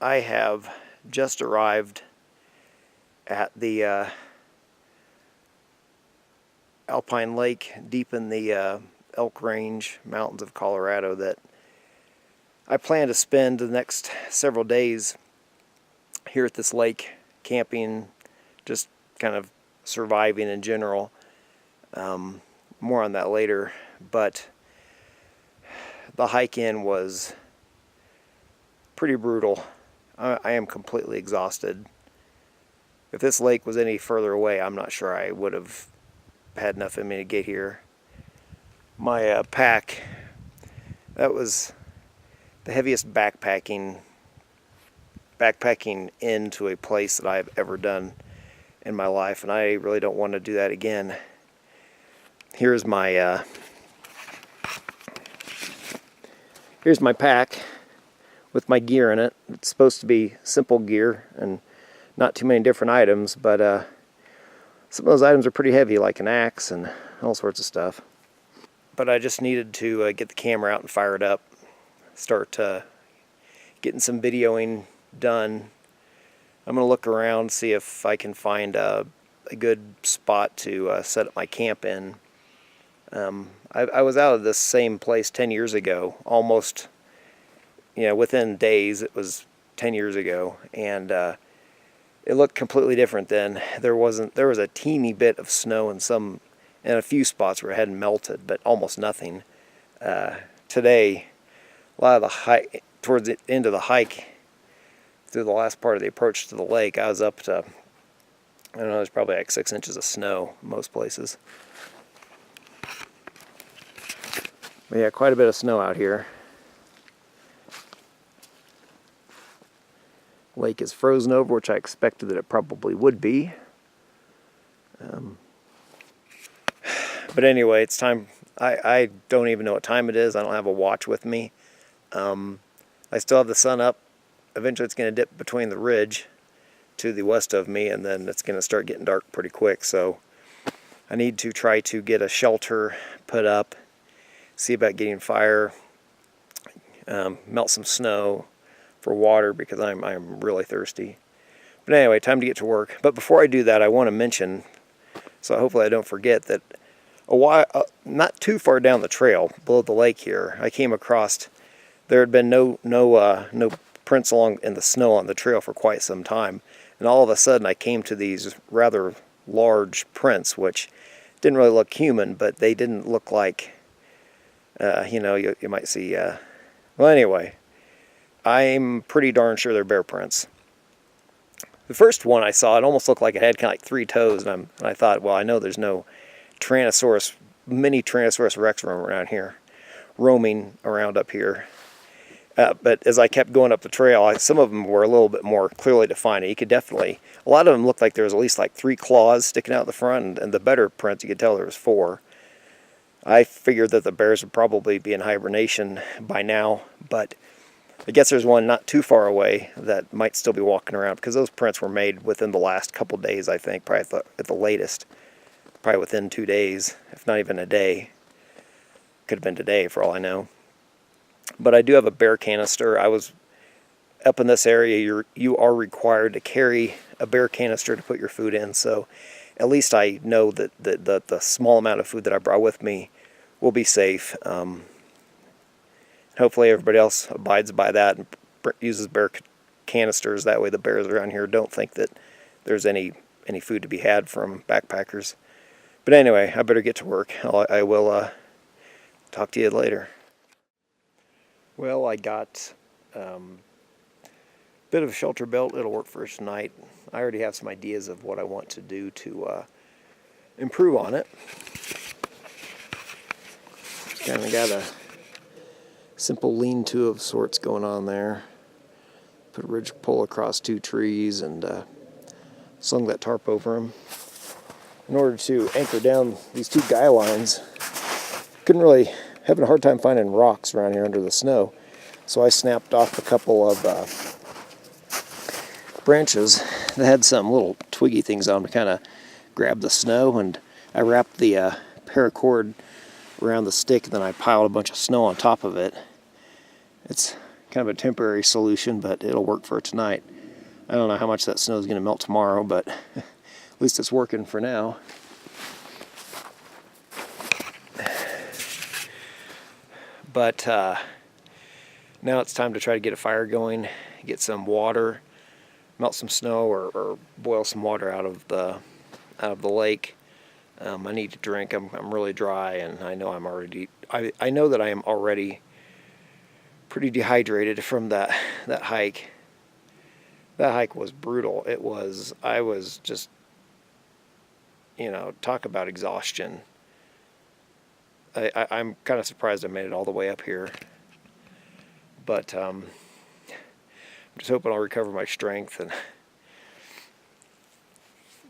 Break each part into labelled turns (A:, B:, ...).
A: I have just arrived at the alpine lake deep in the Elk Range mountains of Colorado that I plan to spend the next several days here at this lake, camping, just kind of surviving in general. More on that later, but the hike in was pretty brutal. I am completely exhausted. If this lake was any further away, I'm not sure I would have had enough in me to get here. My pack, that was the heaviest backpacking into a place that I've ever done in my life, and I really don't want to do that again. Here's my pack with my gear in it. It's supposed to be simple gear and not too many different items, but some of those items are pretty heavy, like an axe and all sorts of stuff. But I just needed to get the camera out and fire it up, start getting some videoing done. I'm going to look around, see if I can find a good spot to set up my camp in. I was out of this same place 10 years ago, almost, within days. It was 10 years ago, and it looked completely different then. There was a teeny bit of snow in a few spots where it hadn't melted, but almost nothing. Today, a lot of the hike, towards the end of the hike, through the last part of the approach to the lake, I was up to, I don't know, there's probably like 6 inches of snow in most places. But yeah, quite a bit of snow out here. Lake is frozen over, which I expected that it probably would be. But anyway, it's time. I don't even know what time it is. I don't have a watch with me. I still have the sun up. Eventually it's going to dip between the ridge to the west of me, and then it's going to start getting dark pretty quick. So I need to try to get a shelter put up, see about getting fire, melt some snow for water, because I'm really thirsty. But anyway, time to get to work. But before I do that, I want to mention, so hopefully I don't forget, that not too far down the trail below the lake here, I came across, there had been no prints in the snow on the trail for quite some time, and all of a sudden I came to these rather large prints, which didn't really look human, but they didn't look like, you might see, well, anyway, I'm pretty darn sure they're bear prints. The first one I saw, it almost looked like it had kind of like 3 toes, and I thought, well, I know there's no mini Tyrannosaurus rex roaming around up here. But as I kept going up the trail, some of them were a little bit more clearly defined. You could definitely, a lot of them looked like there was at least like 3 claws sticking out the front, and the better prints, you could tell there was 4. I figured that the bears would probably be in hibernation by now, but I guess there's one not too far away that might still be walking around, because those prints were made within the last couple days, I think, probably at the latest. Probably within 2 days, if not even a day. Could have been today for all I know. But I do have a bear canister. I was up in this area, you are required to carry a bear canister to put your food in, so at least I know that the small amount of food that I brought with me will be safe. Hopefully everybody else abides by that and uses bear canisters. That way the bears around here don't think that there's any food to be had from backpackers. But anyway, I better get to work. I will talk to you later. Well, I got a bit of a shelter built. It'll work for tonight. I already have some ideas of what I want to do to improve on it. Kind of got a simple lean-to of sorts going on there. Put a ridge pole across 2 trees and slung that tarp over them. In order to anchor down these 2 guy lines, having a hard time finding rocks around here under the snow. So I snapped off a couple of branches that had some little twiggy things on to kind of grab the snow, and I wrapped the paracord around the stick, and then I piled a bunch of snow on top of it. It's kind of a temporary solution, but it'll work for tonight. I don't know how much that snow is going to melt tomorrow, but at least it's working for now. But now it's time to try to get a fire going, get some water, melt some snow, or boil some water out of the lake. I need to drink. I'm really dry, and I know I know that I am already pretty dehydrated from that hike. That hike was brutal. I was just, talk about exhaustion. I'm kind of surprised I made it all the way up here. But I'm just hoping I'll recover my strength and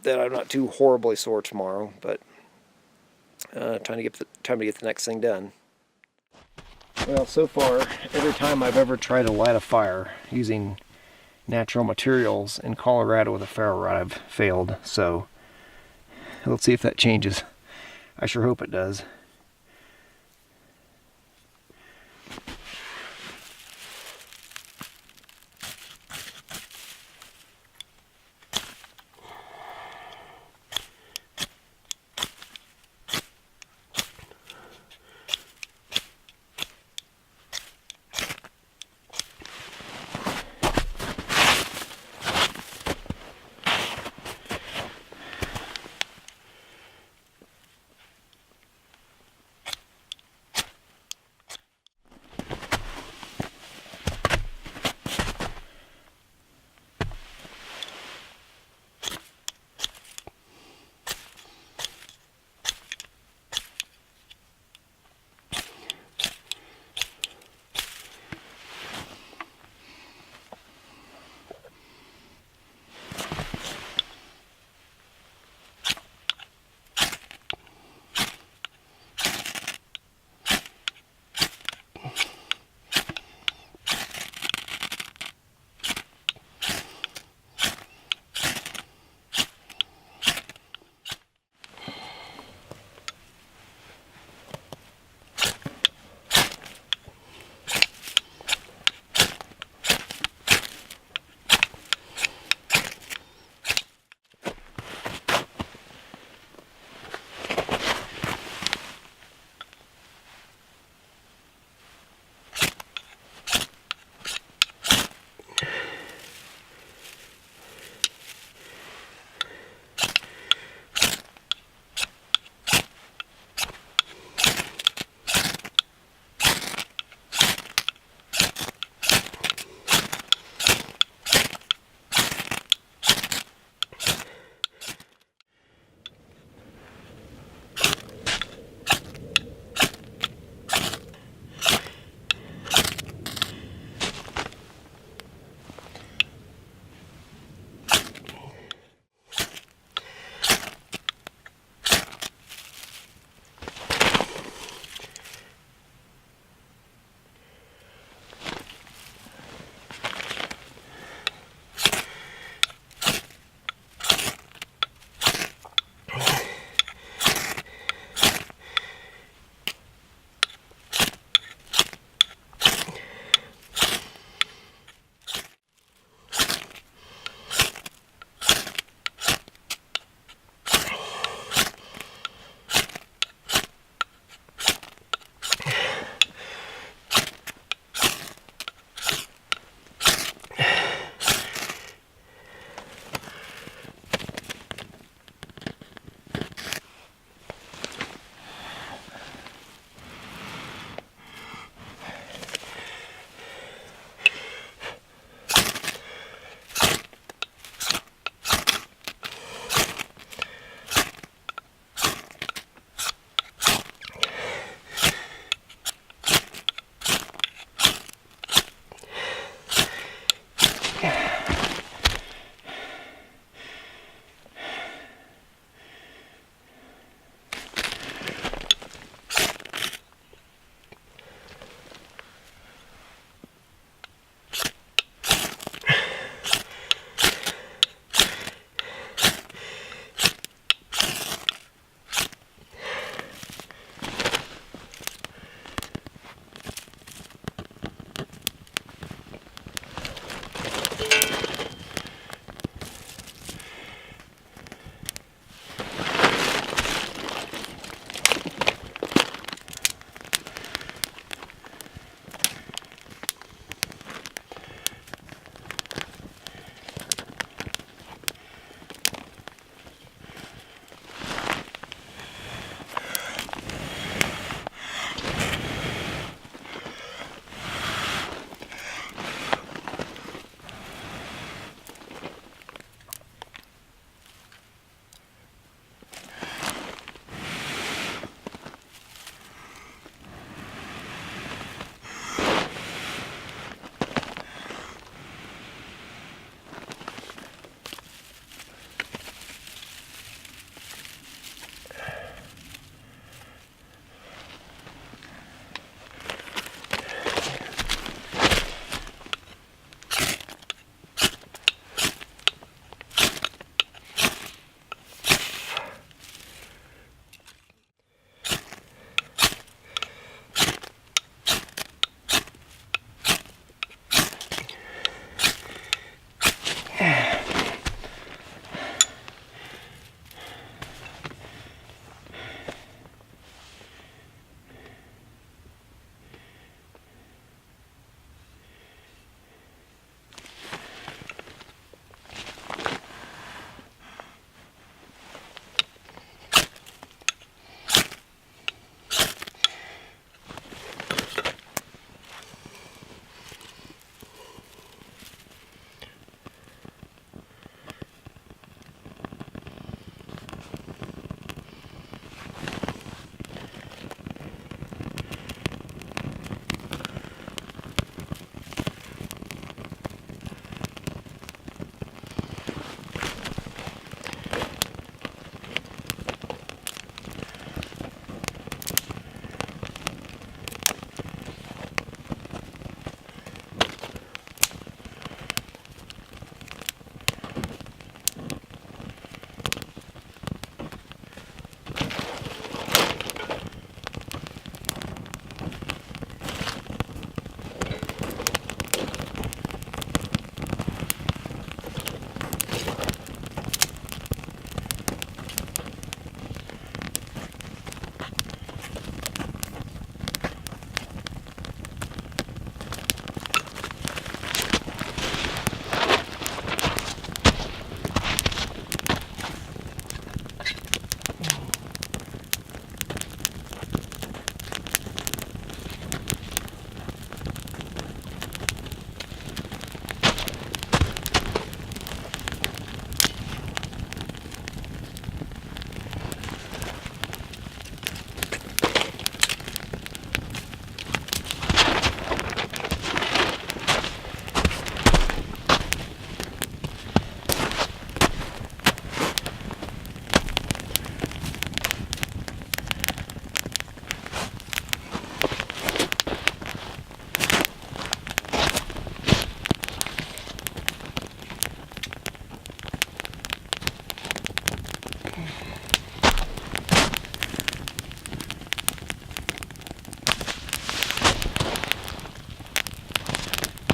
A: that I'm not too horribly sore tomorrow. But time to get the next thing done. Well, so far, every time I've ever tried to light a fire using natural materials in Colorado with a ferro rod, I've failed. So let's see if that changes. I sure hope it does.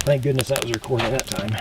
A: Thank goodness that was recording that time.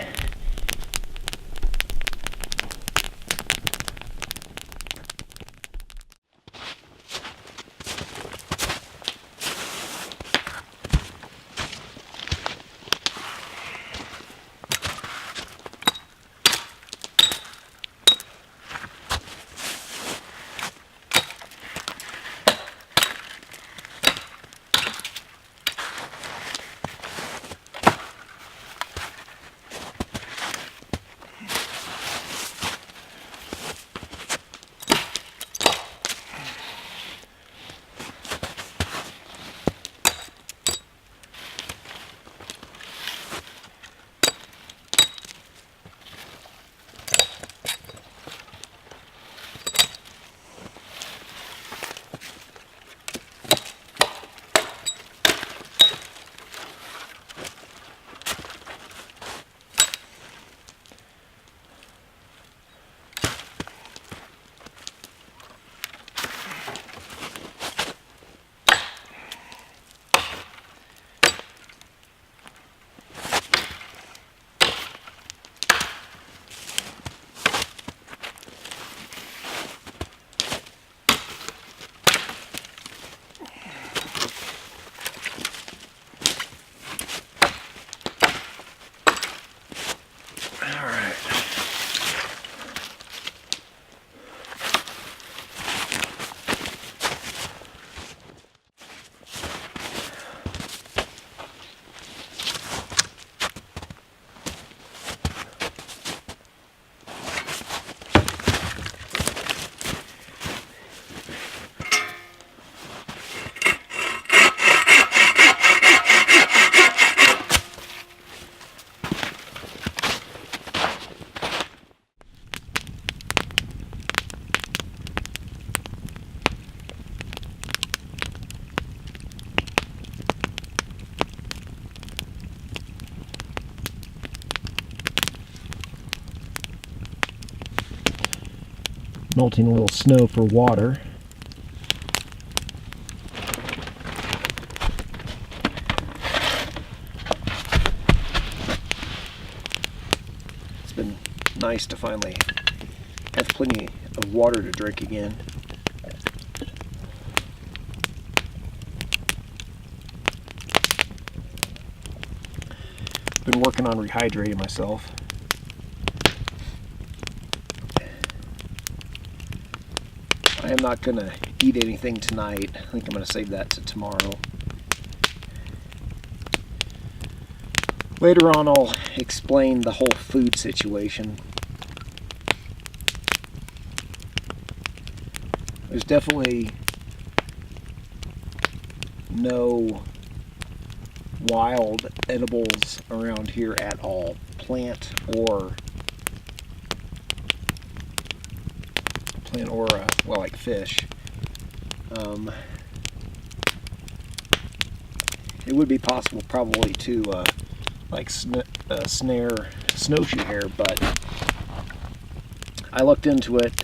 A: Melting a little snow for water. It's been nice to finally have plenty of water to drink again. Been working on rehydrating myself. I am not going to eat anything tonight. I think I'm going to save that to tomorrow. Later on I'll explain the whole food situation. There's definitely no wild edibles around here at all. Plant or well, like fish. It would be possible probably to like snare snowshoe hare, but I looked into it.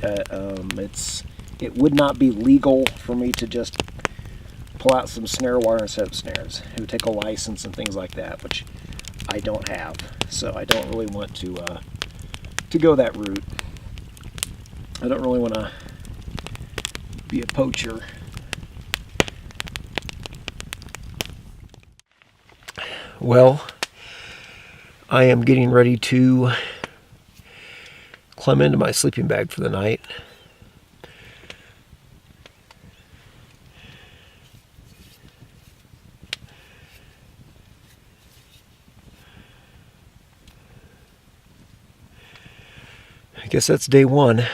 A: It would not be legal for me to just pull out some snare wire and set up snares. It would take a license and things like that, which I don't have, so I don't really want to go that route. I don't really want to be a poacher. Well, I am getting ready to climb into my sleeping bag for the night. I guess that's day one.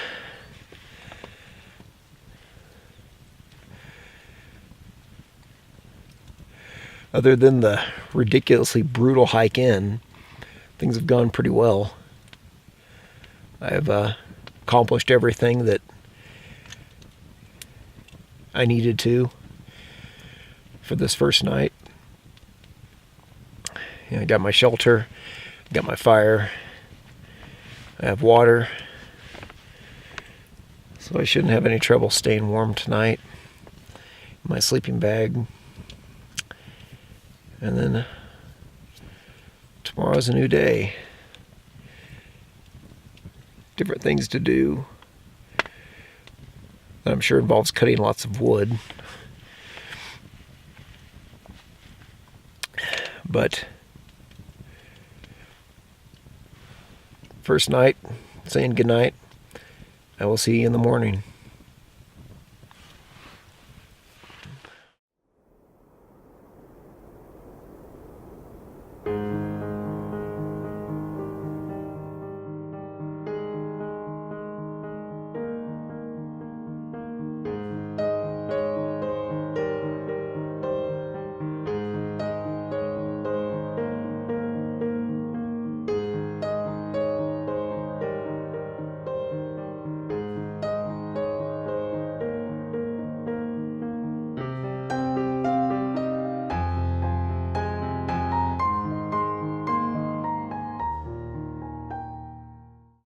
A: Other than the ridiculously brutal hike in, things have gone pretty well. I have accomplished everything that I needed to for this first night. I got my shelter, got my fire, I have water, so I shouldn't have any trouble staying warm tonight. My sleeping bag. And then Tomorrow's a new day. Different things to do. That I'm sure involves cutting lots of wood. But first night, saying goodnight. I will see you in the morning.